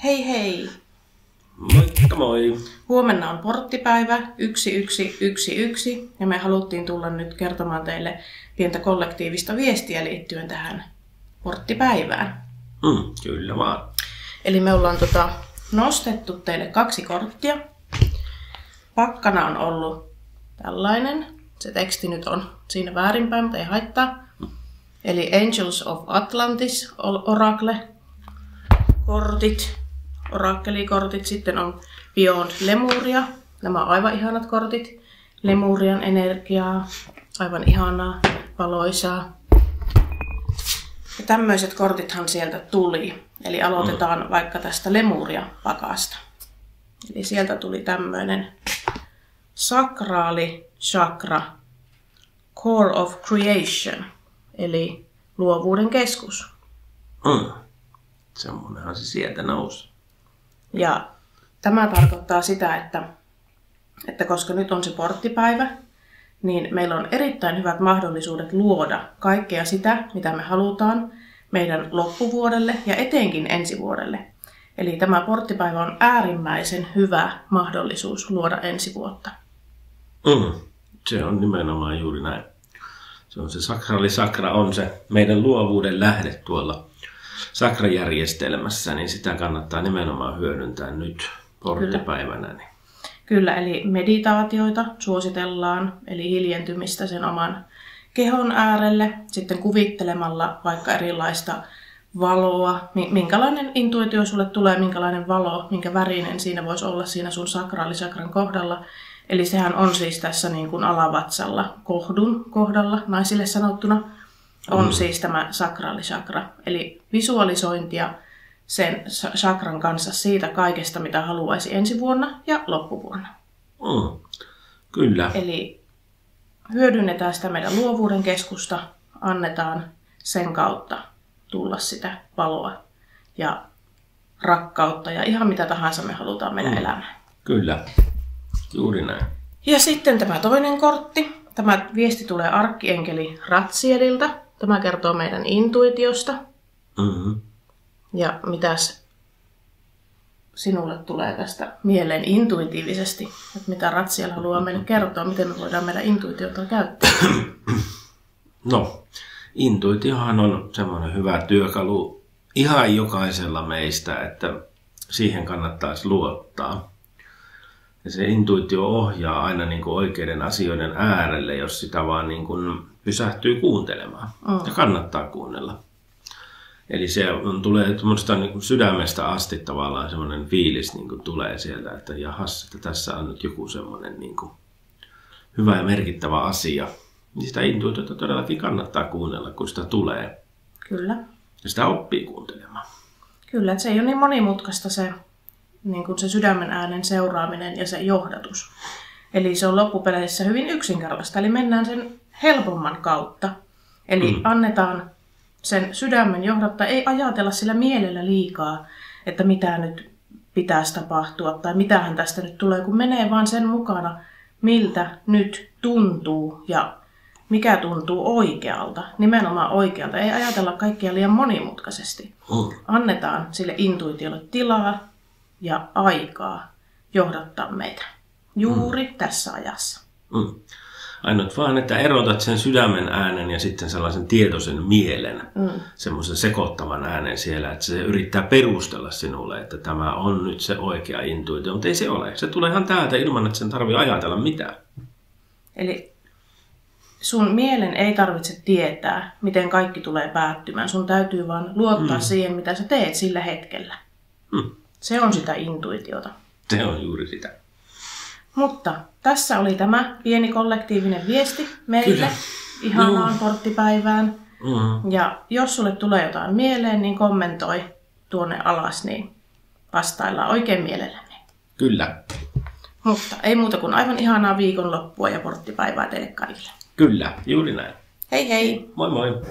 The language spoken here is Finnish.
Hei hei! Moikka moi! Huomenna on porttipäivä 1111 ja me haluttiin tulla nyt kertomaan teille pientä kollektiivista viestiä liittyen tähän porttipäivään. Kyllä vaan. Eli me ollaan nostettu teille 2 korttia. Pakkana on ollut tällainen. Se teksti nyt on siinä väärinpäin, mutta ei haittaa. Eli Angels of Atlantis Oracle kortit, orakkelikortit. Sitten on Beyond Lemuria. Nämä on aivan ihanat kortit. Lemurian energiaa, aivan ihanaa, valoisaa. Ja tämmöiset kortithan sieltä tuli. Eli aloitetaan vaikka tästä Lemuria-pakasta. Eli sieltä tuli tämmöinen sakraali chakra, core of creation, eli luovuuden keskus. Semmoinenhan se sieltä nousi. Ja tämä tarkoittaa sitä, että koska nyt on se porttipäivä, niin meillä on erittäin hyvät mahdollisuudet luoda kaikkea sitä, mitä me halutaan meidän loppuvuodelle ja etenkin ensi vuodelle. Eli tämä porttipäivä on äärimmäisen hyvä mahdollisuus luoda ensi vuotta. Se on nimenomaan juuri näin. Se on se sakraali sakra, on se meidän luovuuden lähde tuolla sakrajärjestelmässä, niin sitä kannattaa nimenomaan hyödyntää nyt porttipäivänä. Kyllä, eli meditaatioita suositellaan, eli hiljentymistä sen oman kehon äärelle, sitten kuvittelemalla vaikka erilaista valoa, minkälainen intuitio sulle tulee, minkälainen valo, minkä värinen siinä voisi olla siinä sun sakraalisakran kohdalla. Eli sehän on siis tässä niin kuin alavatsalla kohdun kohdalla, naisille sanottuna, on siis tämä sakraalisakra. Eli visualisointia sen sakran kanssa siitä kaikesta, mitä haluaisi ensi vuonna ja loppuvuonna. Kyllä. Eli hyödynnetään sitä meidän luovuuden keskusta, annetaan sen kautta tulla sitä valoa ja rakkautta ja ihan mitä tahansa me halutaan meidän elämään. Kyllä, juuri näin. Ja sitten tämä toinen kortti. Tämä viesti tulee arkkienkeli Ratsielilta. Tämä kertoo meidän intuitiosta. Ja mitäs sinulle tulee tästä mieleen intuitiivisesti? Että mitä Ratsiel haluaa meille kertoa? Miten me voidaan meidän intuitiota käyttää? No, intuitiohan on semmoinen hyvä työkalu ihan jokaisella meistä, että siihen kannattaisi luottaa. Ja se intuitio ohjaa aina niin kuin oikeiden asioiden äärelle, jos sitä vaan niin kuin pysähtyy kuuntelemaan. Ja kannattaa kuunnella. Eli se tulee niin kuin sydämestä asti tavallaan semmoinen fiilis niin kuin tulee sieltä, että jahas, että tässä on nyt joku semmoinen niin kuin hyvä ja merkittävä asia. Niin sitä intuitiota todellakin kannattaa kuunnella, kun sitä tulee. Kyllä. Ja sitä oppii kuuntelemaan. Kyllä, että se ei ole niin monimutkaista se, niin kuin se sydämen äänen seuraaminen ja se johdatus. Eli se on loppupeleissä hyvin yksinkertaista. Eli mennään sen helpomman kautta. Eli annetaan sen sydämen johdattaa. Ei ajatella sillä mielellä liikaa, että mitä nyt pitäisi tapahtua tai mitähän tästä nyt tulee, kun menee vaan sen mukana, miltä nyt tuntuu ja mikä tuntuu oikealta, nimenomaan oikealta. Ei ajatella kaikkia liian monimutkaisesti. Annetaan sille intuitiolle tilaa ja aikaa johdattaa meitä juuri tässä ajassa. Ainut vaan, että erotat sen sydämen äänen ja sitten sellaisen tietoisen mielen, semmoisen sekoittavan äänen siellä, että se yrittää perustella sinulle, että tämä on nyt se oikea intuitio, mutta ei se ole. Se tulee ihan täältä ilman, että sen tarvitsee ajatella mitään. Eli sun mielen ei tarvitse tietää, miten kaikki tulee päättymään. Sun täytyy vaan luottaa siihen, mitä sä teet sillä hetkellä. Se on sitä intuitiota. Se on juuri sitä. Mutta tässä oli tämä pieni kollektiivinen viesti meille ihanaan porttipäivään. Ja jos sulle tulee jotain mieleen, niin kommentoi tuonne alas, niin vastaillaan oikein mielellämme. Kyllä. Mutta ei muuta kuin aivan ihanaa viikonloppua ja porttipäivää teille kaikille. Kyllä, juuri näin. Hei hei! Moi moi!